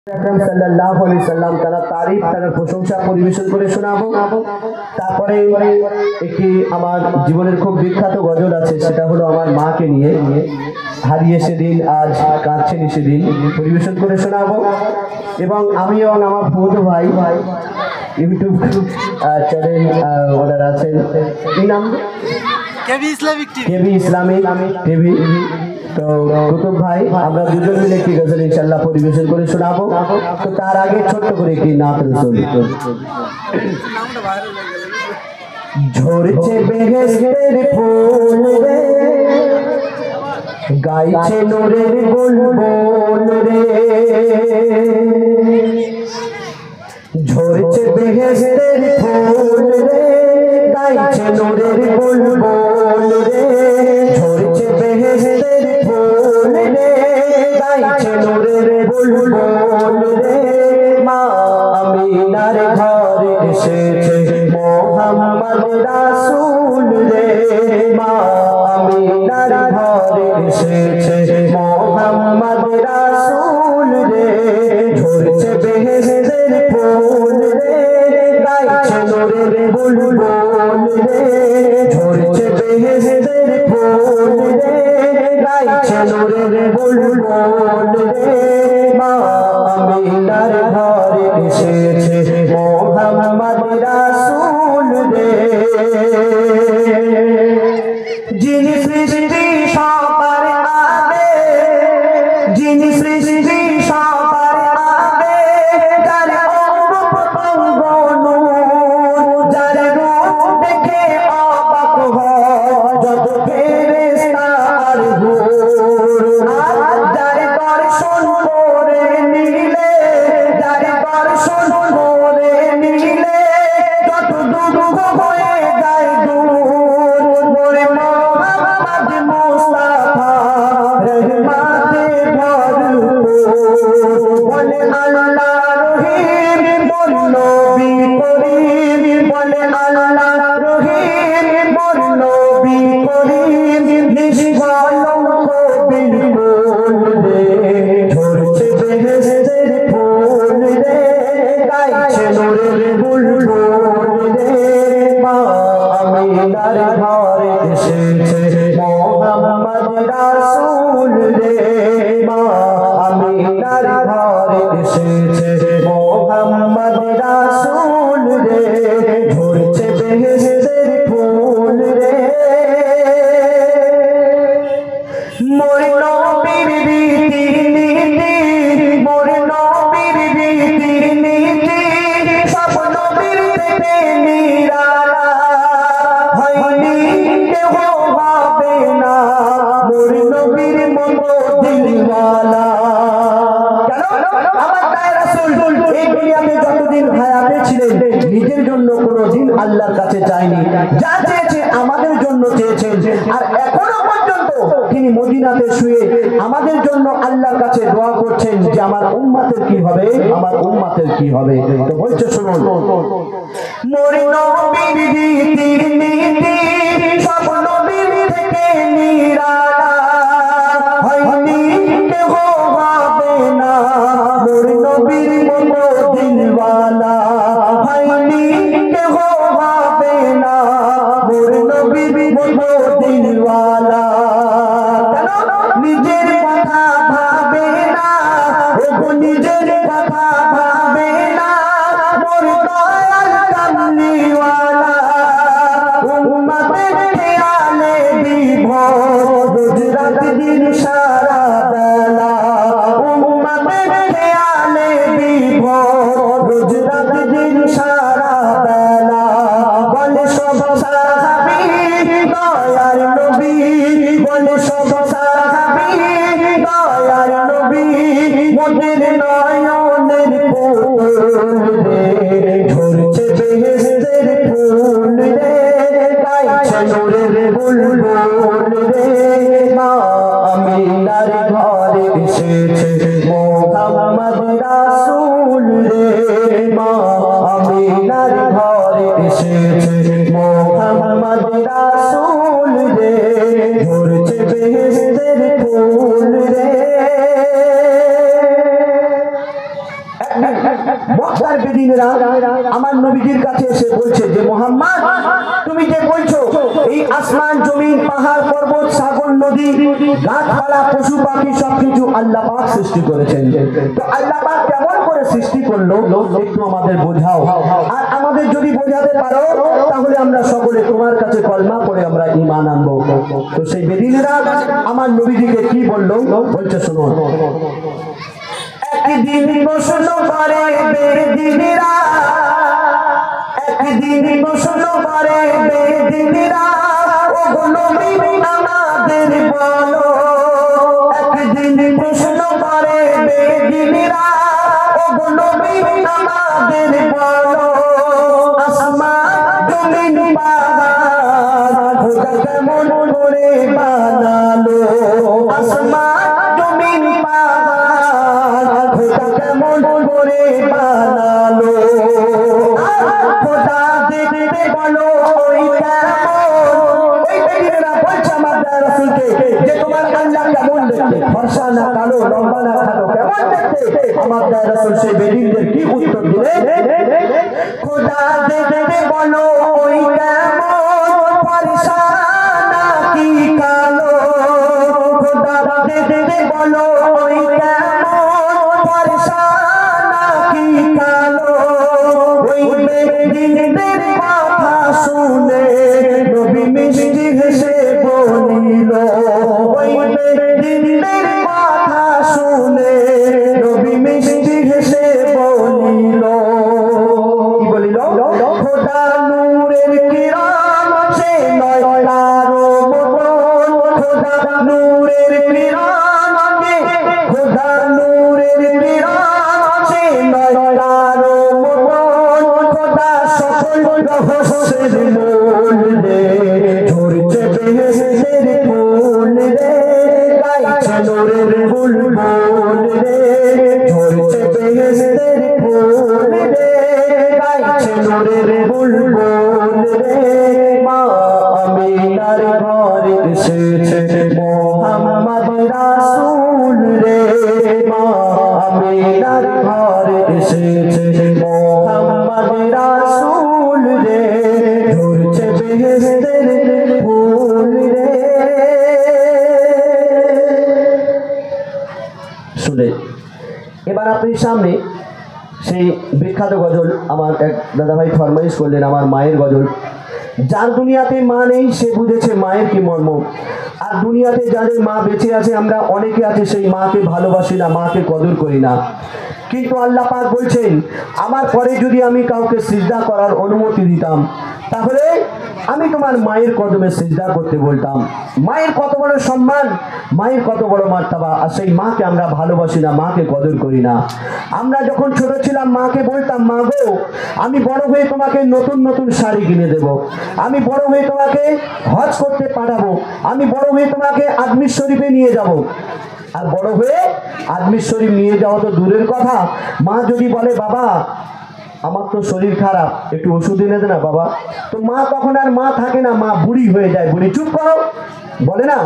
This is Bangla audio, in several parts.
আকরাম সাল্লাল্লাহু আলাইহি সাল্লাম তার তারিফ তার প্রশংসা পরিবেশন করে শোনাবো। তারপরে একটি আমার জীবনের খুব বিখ্যাত গজল আছে, সেটা হলো আমার মাকে নিয়ে, হারিয়ে সেদিন আজ কাঁদছেন সেদিন, পরিবেশন করে শোনাবো। এবং আমি এবং আমার বৌদ্ধ ভাই ইউটিউব চ্যানেল ওনার আছেন, কি নাম? কেবি ইসলামিক টিভি। তো কুতুব ভাই আমরা দুজন মিলে একটি গজল ইনশাআল্লাহ পরিবেশন করে শোনাবো। তো তার আগে ছোট্ট করে একটি নাত রাসূল। ঝরছে বেহেশতের ফুল রে, গাইছে নূরের বুলবুল রে, ঝরছে বেহেশতের ফুল রে, গাইছে নূরের বুলবুল রে, ঝরছে বেহেশতের ফুল রে, গাইছে নূরের বুলবুল রে। মা আমিনার ঘরে এসেছে মুহাম্মদ রাসূল রে, মা আমিনার ঘরে এসেছে মুহাম্মদ রাসূল রে, ঝরছে বেহেশতের ফুল রে, গাইছে নূরের বুলবুল রে, ঝরছে বেহেশতের ফুল রে, গাইছে নূরের বুলবুল রে। মা আমিনার ঘরে এসেছে মুহাম্মদ রাসূল রে, যিনি সৃষ্টি সবার আগে, যিনি সৃষ্টি সবার আগে, যার অরূপ অঙ্গ নূর, যার রূপ দেখে অবাক হয় যত ফেরেশতা আর হুর, যার দর্শন করে নিলে, যার দর্শন করে নিলে যত দুঃখ হয়ে যায় দূর, মোরে মুহাম্মদ মুস্তাফা রহমতে ভরপুর, বলে আল্লাহ রহিম, বল নবী করিম, বলে আল্লাহ রহিম, বল নবী করিম, নিষ্কলঙ্ক বিলকুল রে, ঝরছে বেহেশতের ফুল রে, গাইছে নূরের বুলবুল রে। মা আমিনার ঘরে এসেছে মুহাম্মদ রাসূল রে, মা আমিনার ঘরে এসেছে মুহাম্মদ রাসূল রে, ঝরছে বেহেশতের ফুল রে। মোর নবীর রীতি নীতি, মোর নবীর রীতি নীতি, সব নবীর থেকে নিরালা, হয়নি কেহ হবে না মোর নবীর মতো দিলওয়ালা। আমার তাই রাসূল এই দুনিয়াতে যতদিন হায়াতে ছিলেন নিজের জন্য কোনোদিন আল্লাহর কাছে চায়নি, যা চেয়েছে আমাদের জন্য চেয়েছেন। আর এখনো পর্যন্ত তিনি মদিনাতে শুয়ে আমাদের জন্য আল্লাহর কাছে দোয়া করছেন যে আমার উম্মতের কি হবে, আমার উম্মতের কি হবে। তো বলছে শুনুন, মোর নবীর রীতির নীতি, সব নবীর থেকে নিরালা, হয়নি কেহ হবে না মোর নবীর মতো দিলওয়ালা, হয়নি কেহ হবে না মোর নবীর মতো দিলওয়ালা। নিজের কথা ভাবে না, ওগো নিজের কথা ভাবে না, মোর দয়াল কামলিওয়ালা, উম্মতের খেয়ালে বিভোর, রোজ রাত দিন সারা বেলা, উম্মতের খেয়ালে বিভোর, রোজ রাত দিন সারা বেলা। বলে সব সাহাবী দয়ার নবী, বলে সব সাহাবী দয়ার নবী, মোদের নয়নের ফুল রে, ঝরছে বেহেশতের ফুল রে, গাইছে নূরের বুলবুল রে। মা আমিনার ঘরে এসেছে মুহাম্মদ রাসূল রে, মা আমিনার ঘরে এসেছে মুহাম্মদ রাসূল রে, ঝরছে বেহেশতের ফুল রে। মক্কার বেদিনেরা আমার নবীজির কাছে এসে বলছে যে মুহাম্মদ, তুমি যে বলছো এই আসমান জমিন পাহাড় পর্বত সাগর নদী গাছপালা পশু পাখি সবকিছু আল্লাহ পাক সৃষ্টি করেছেন, তো আল্লাহ পাক কেমন করে সৃষ্টি করলো একটু আমাদের বোঝাও। আর আমাদের যদি বোঝাতে পারো তাহলে আমরা সকলে তোমার কাছে কলমা করে আমরা ঈমান আনবো। তো সেই বেদিনেরা আমার নবীজিকে কি বললো বলছে শোনো। একদিন প্রশ্ন করে বেদিনেরা, একদিন প্রশ্ন করে বেদিনেরা, ও নবী আমাদের বলো। একদিন প্রশ্ন করে বেদিনেরা, ও নবী আমাদের বলো। আসমান জমিন পাহাড় খোদা কেমন করে বানালো। আসমান জমিন পাহাড় খোদা কেমন করে বানালো। খোদা দেখতে বলো ওই কেমন। ওই বেদিনেরা বলছে আমার দয়ার রাসূলকে যে তোমার আল্লাহ কেমন দেখতে, ফর্সা না কালো, লম্বা না খাটো, কেমন দেখতে। আমার দয়ার রাসূল সেই বেদিনদের কি উত্তর দিলেন? খোদা দেখতে বলো ওই কেমন, ফর্সা না কি কালো। খোদা দেখতে বলো ওই কেমন, ফর্সা না কি কালো। ওই বেদিনদের কথা শুনে নবী মিষ্টি হেসে বলিল। ওই বেদিনদের কথা শুনে নবী মিষ্টি হেসে বলিল। কি বলিল? খোদা নূরের কিরণ সে নয় কারো মতন। খোদা নূরের কিরণ, খোদা নূরের কিরণ সে নয় কারো মতন। খোদা সকল রহস্যের মূল রে, ঝরছে বেহেশতের ফুল রে, গাইছে নূরের বুলবুল রে। ঝরছে বেহেশতের ফুল রে, গাইছে নূরের বুলবুল রে। মা আমিনার ঘরে এসেছে মুহাম্মদ রাসূল রে। মা আমিনার ঘরে এসেছে মুহাম্মদ রাসূল রে। ঝরছে বেহেশতের ফুল রে। শুনে এবার আপনি সামনে সেই বিখ্যাত গজল আমার এক দাদাভাই ফরমাইশ করলেন, আমার মায়ের গজল। যার দুনিয়াতে মা নেই সে বুঝেছে মায়ের কি মর্ম। আর দুনিয়াতে যাদের মা বেঁচে আছে আমরা অনেকে আছে সেই মাকে ভালোবাসি না, মাকে কদর করি না। কিন্তু আল্লাহ পাক বলছেন আমার পরে যদি আমি কাউকে সিজদা করার অনুমতি দিতাম তাহলে আমি তোমার মায়ের কদমে সিজদা করতে বলতাম। মায়ের কত বড় সম্মান, মায়ের কত বড় মার্তাবা। আর সেই মাকে আমরা ভালোবাসি না, মাকে কদর করি না। আমরা যখন ছোট ছিলাম মাকে বলতাম মা গো আমি বড় হয়ে তোমাকে নতুন নতুন শাড়ি কিনে দেব, আমি বড় হয়ে তোমাকে হজ করতে পাঠাবো, আমি বড় হয়ে তোমাকে আজমির শরীফে নিয়ে যাব। আর বড় হয়ে আজমির শরীফ নিয়ে যাওয়া তো দূরের কথা, মা যদি বলে বাবা আমার তো শরীর খারাপ একটু ওষুধ এনে দে না বাবা, তো মা তখন আর মা থাকে না, মা বুড়ি হয়ে যায়। বুড়ি চুপ করো বলে না।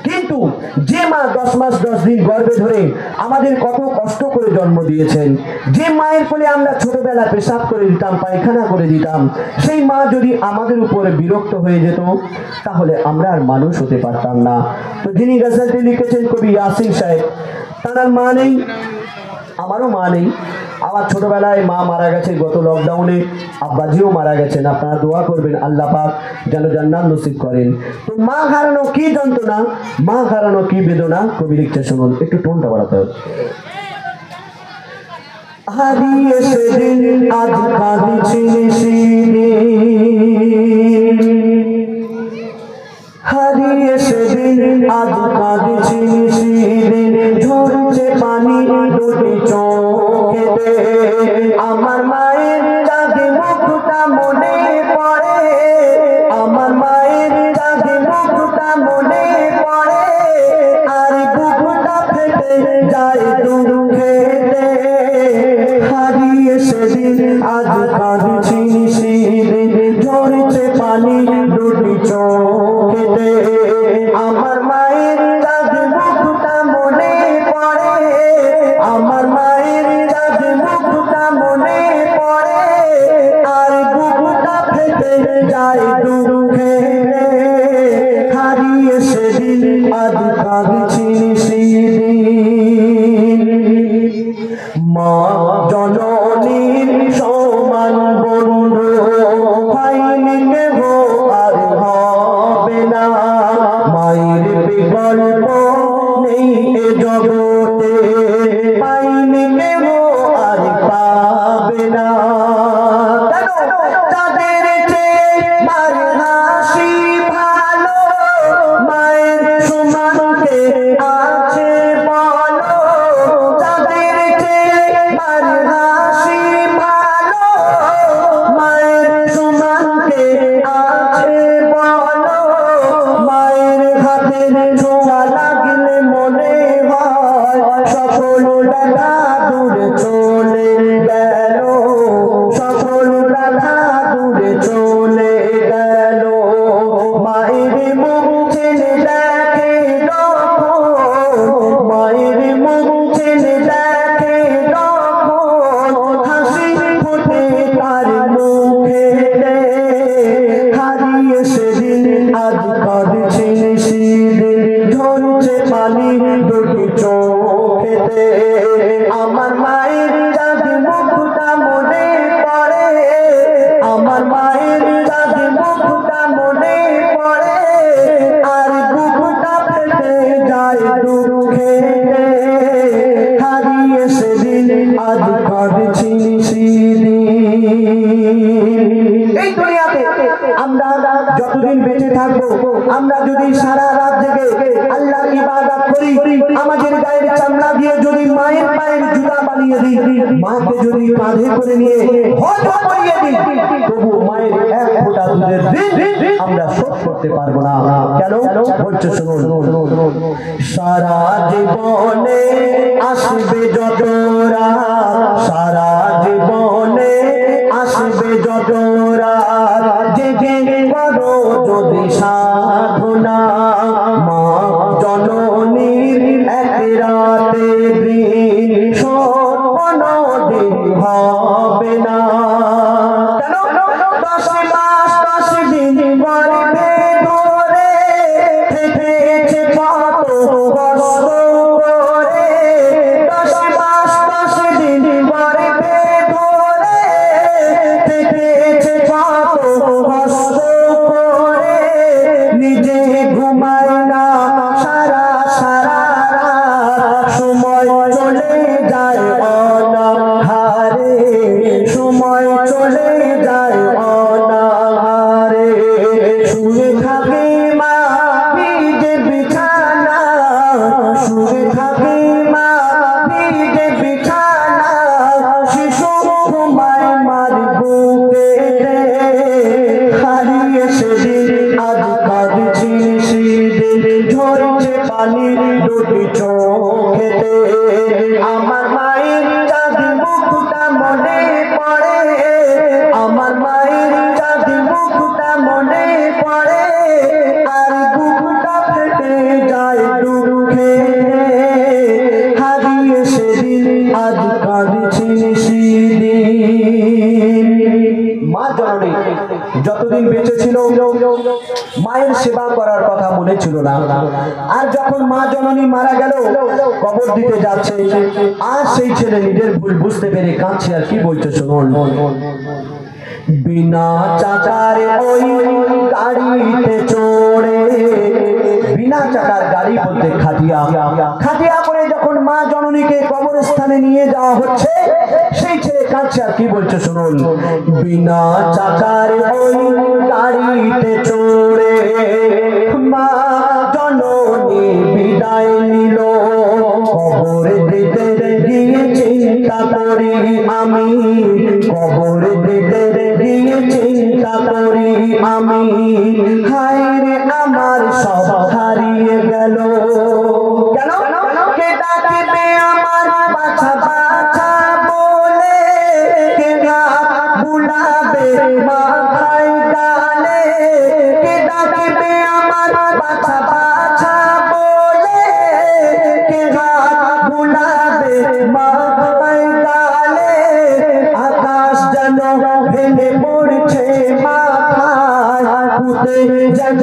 কিন্তু যে মা 10 মাস 10 দিন গর্ভে ধরে আমাদের কত কষ্ট করে জন্ম দিয়েছেন, যে মায়ের কোলে আমরা ছোটবেলা পেশাব করে দিতাম, পায়খানা করে দিতাম, সেই মা যদি আমাদের উপরে বিরক্ত হয়ে যেত তাহলে আমরা আর মানুষ হতে পারতাম না। তো যিনি গজলটি লিখেছেন কবি ইয়াসিন সাহেব, তার মা নেই, আমারও মা নেই। আমার ছোটবেলায় মা মারা গেছে, গত লকডাউনে আব্বাজিও মারা গেছেন। আপনারা দোয়া করবেন আল্লাহ পাক যেন জান্নাত নসিব করেন। তো মা হারানো কি যন্ত্রণা, মা হারানো কি বেদনা, কবি লিখতে শুনুন, একটু টোনটা বাড়াতে হবে। হারিয়ে সেদিন আজ কাঁদছি নিশিদিন, হারিয়ে সেদিন আজ কাঁদছি নিশিদিন, ঝরছে পানি দুটি চোখেতে, আমার মায়ের চাঁদে মুখটা মনে পড়ে, আমার মায়ের চাঁদে মুখটা মনে পড়ে, আর বুকটা ফেটে যায় দুঃখেতে। হারিয়ে সেদিন আজ কাঁদছি নিশিদিন, ঝরছে পানি দুটি চোখেতে, আমার মায়ের চাঁদে মুখটা মনে পড়ে, আমার মায়ের চাঁদে মুখটা মা জননীর সমান বন্ধু হয়নি কেহ আর হবে না, মায়ের বিকল্প নেই এ জগতে, পাইনি কেহ আর পাবে না। তাদের চেয়ে মার হাসি ভালো, মায়ের সমান কে আছে বলো, তাদের চেয়ে মার হাসি ভালো, মায়ের সমান কে আছে বলো, মায়ের হাতের ছোঁয়া লাগলে মনে হয় সকল ব্যথা দূরে চলে গেল, সকল ব্যথা দূরে চলে গেল। মায়ের মুখ ছেলে দেখে তখন, মায়ের মুখ ছেলে দেখে তখন, হাসি ফোটে তার মুখেতে, হারিয়ে সেদিন আজ কাঁদছে সেদিন, ঝরছে পানি দুটি চোখেতে। আমার মায়ের চাঁদ মুখটা মনে পড়ে, আমার মায়ের চাঁদ মুখটা মনে পড়ে, আর বুকটা ফেটে যায় দুঃখেতে, হারিয়ে সেদিন আজ কাঁদছি সেদিন। এই দুনিয়াতে আমরা যতদিন বেঁচে থাকবো, আমরা যদি সারা রাত জেগে আল্লাহর ইবাদত করি, আমাদের গায়ের চামড়া দিয়ে যদি মায়ের পায়ের জুতা বানিয়ে দিই, মাকে যদি কাঁধে করে নিয়ে হজ করিয়ে দিই, তবু মায়ের এক ফোঁটা দুধের ঋণ আমরা শোধ করতে পারবো না। কেন বলছে শুনুন, সারা জীবনে আসবে যত রাত, সারা জীবনে আসবে যত রাত, জেগে করো যদি সাধনা, মা জননীর এক রাতে দিন শোধ কোনদিন হবে না। কেন 10 মাস 10 দিন গর্ভে ধরে থেকেছে কত কষ্ট করে, 10 মাস 10 দিন গর্ভে ধরে থেকেছে কত কষ্ট করে, নিজে ঘুমায় না সারা সারা রাত, সময় চলে যায় অনাহারে, সময় চলে যায় অনাহারে, শুয়ে থাকে মা ভিজে বিছানা, শুয়ে থাকে মা ভিজে বিছানা, শিশু ঘুমায় মার বুকেতে, হারিয়ে সেদিন আজ কাঁদছি সেদিন, ঝরছে পানি দুটি চোখেতে। আমার মায়ের চাঁদ মুখটা মনে পড়ে, আমার মায়ের চাঁদ মুখটা মনে পড়ে, আর বুকটা ফেটে যায় দুঃখে, হারিয়ে সেদিন আজ কাঁদছি সেদিন। মা জননী যতদিন বেঁচে ছিল মায়ের সেবা করার কথা মনে ছিল না, আর যখন মা জননী মারা গেল, কবর দিতে যাচ্ছে, আর সেই ছেলে নিজের ভুল বুঝতে পেরে কাঁদছে, আর কি বলছে শুনুন, বিনা চাকার ওই গাড়িতে চড়ে, বিনা চাকার গাড়ি বলতে খাটিয়া, খাটিয়া করে যখন মা জননীকে কবরস্থানে নিয়ে যাওয়া হচ্ছে, সেই ছেলে কাঁদছে, আর কি বলছে শুনুন, বিনা চাকার ওই গাড়িতে চড়ে মা জননী বিদায় নিল, কবর দিতে গিয়ে চিন্তা করি আমি, কবর দিতে গিয়ে চিন্তা করি আমি, হায় রে আমার সব হারিয়ে গেল। কেন কে ডাকবে আমার বাছা বাছা বলে, কে বুলাবে মাথায় ডালে, কে ডাকবে আমার বাছা বাছা বলে, কে বুলাবে মাথায় ডালে, আকাশ যেন ভেঙে পড়ছে মাথায়, পুঁতে যেন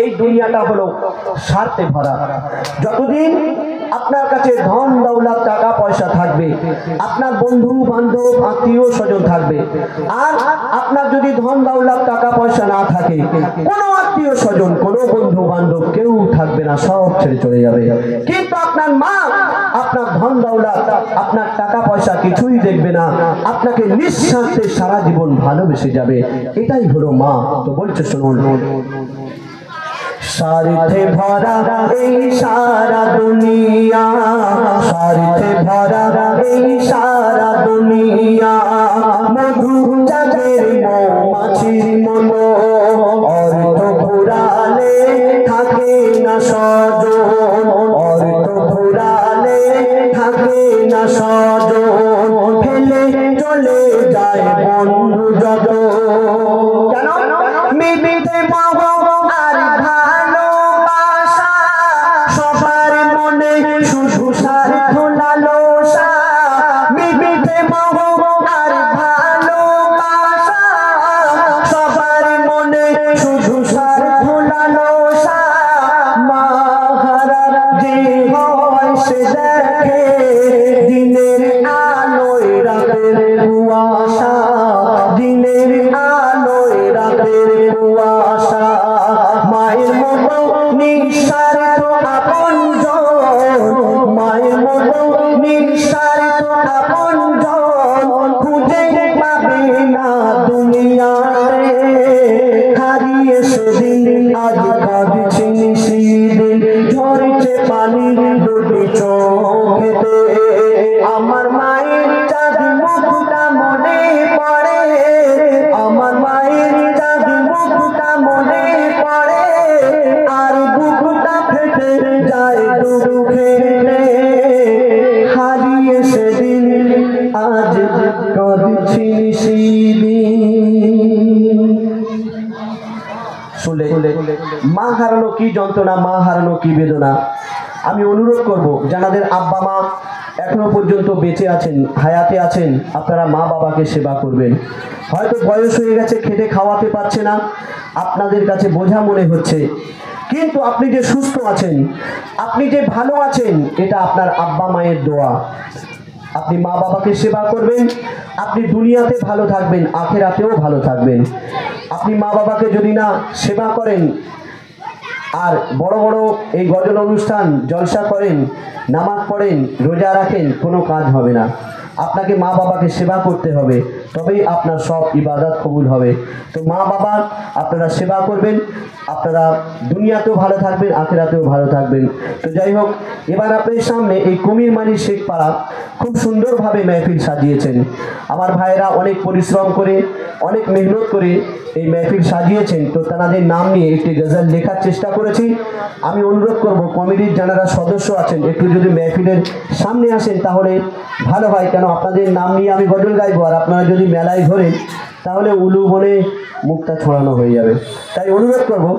এই দুনিয়াটা হলো স্বার্থে ভরা। যতদিন আপনার কাছে ধন দৌলত টাকা পয়সা থাকবে, আপনার বন্ধু বান্ধব আত্মীয় স্বজন থাকবে, আর আপনার যদি ধন দৌলত টাকা পয়সা না থাকে, কোনো আত্মীয় স্বজন কোনো বন্ধু বান্ধব কেউ থাকবে না, সব ছেড়ে চলে যাবে। কিন্তু আপনার মা আপনার ধন দৌলত আপনার টাকা পয়সা কিছুই দেখবে না, আপনাকে নিঃস্বার্থে সারা জীবন ভালোবেসে যাবে। এটাই হলো মা। তো বলছে শুনুন, স্বার্থে ভরা এই সারা দুনিয়া, স্বার্থে ভরা এই সারা দুনিয়া, মধু চাঁদের মৌমাছির মতো, অর্থ ফুরালে থাকে না সজন, অর্থ ফুরালে থাকে না সজন, ফেলে চলে যায় বন্ধু যত। কেন? মিথ্যে মোহ আর ভালোবাসা, সবার মনে শুধু স্বার্থ লালসা। মিথ্যে মোহ আর ভালোবাসা, সবার মনে শুধু স্বার্থ লালসা। মা হারা যে হয় সে দেখে দিনের আলোয় রাতের কুয়াশা, দিনের আলোয় রাতের কুয়াশা। মায়ের মতো নিঃস্বার্থ আপনজন, মায়ের মতো নিঃস্বার্থ আপনজন খুঁজে পাবে না দুনিয়াতে। হারিয়ে সেদিন আজ কাঁদছি সেদিন, ঝরছে পানি দুটি চোখেতে। আমার মায়ের চাঁদ মুখটা মনে পড়ে, আমার মায়ের চাঁদ মুখটা মনে পড়ে, আর বুকটা ফেটে যায় দুঃখে। হারিয়ে সেদিন আজ কাঁদছি সেদিন। শুনলে মা হারানো কি যন্ত্রণা, মা হারানো কি বেদনা। আমি অনুরোধ করব, যাদের আব্বা মা এখনো পর্যন্ত বেঁচে আছেন, হায়াতে আছেন, আপনারা মা বাবাকে সেবা করবেন। হয়তো বয়স হয়ে গেছে, খেটে খাওয়াতে পারছে না, আপনাদের কাছে বোঝা মনে হচ্ছে, কিন্তু আপনি যে সুস্থ আছেন, আপনি যে ভালো আছেন, এটা আপনার আব্বা মায়ের দোয়া। আপনি মা বাবাকে সেবা করবেন, আপনি দুনিয়াতে ভালো থাকবেন, আখিরাতেও ভালো থাকবেন। আপনি মা বাবাকে যদি না সেবা করেন, আর বড় বড় এই গজল অনুষ্ঠান জলসা করেন, নামাজ পড়েন, রোজা রাখেন, কোনো কাজ হবে না। আপনাকে মা বাবাকে সেবা করতে হবে, তবেই আপনার সব ইবাদত কবুল হবে। তো মা বাবা আপনারা সেবা করবেন, আপনারা দুনিয়াতেও ভালো থাকবেন, আখিরাতেও ভালো থাকবেন। তো যাই হোক, এবার আপনাদের সামনে এই কুমিরমারি শেখ পাড়া খুব সুন্দরভাবে মেহফিল সাজিয়েছেন। আমার ভাইয়েরা অনেক পরিশ্রম করে, অনেক মেহনত করে এই মেহফিল সাজিয়েছেন। তো তাদের নাম নিয়ে একটি গজল লেখার চেষ্টা করেছি। আমি অনুরোধ করব, কমিটির যারা সদস্য আছেন একটু যদি মেহফিলের সামনে আসেন তাহলে ভালো হয়। কেন আপনাদের নাম নিয়ে আমি গজল গাইবো, আর আপনারা যদি মেলায় ধরেন তাহলে উলু বলে মুখটা ছড়ানো হয়ে যাবে। তাই অনুরোধ করব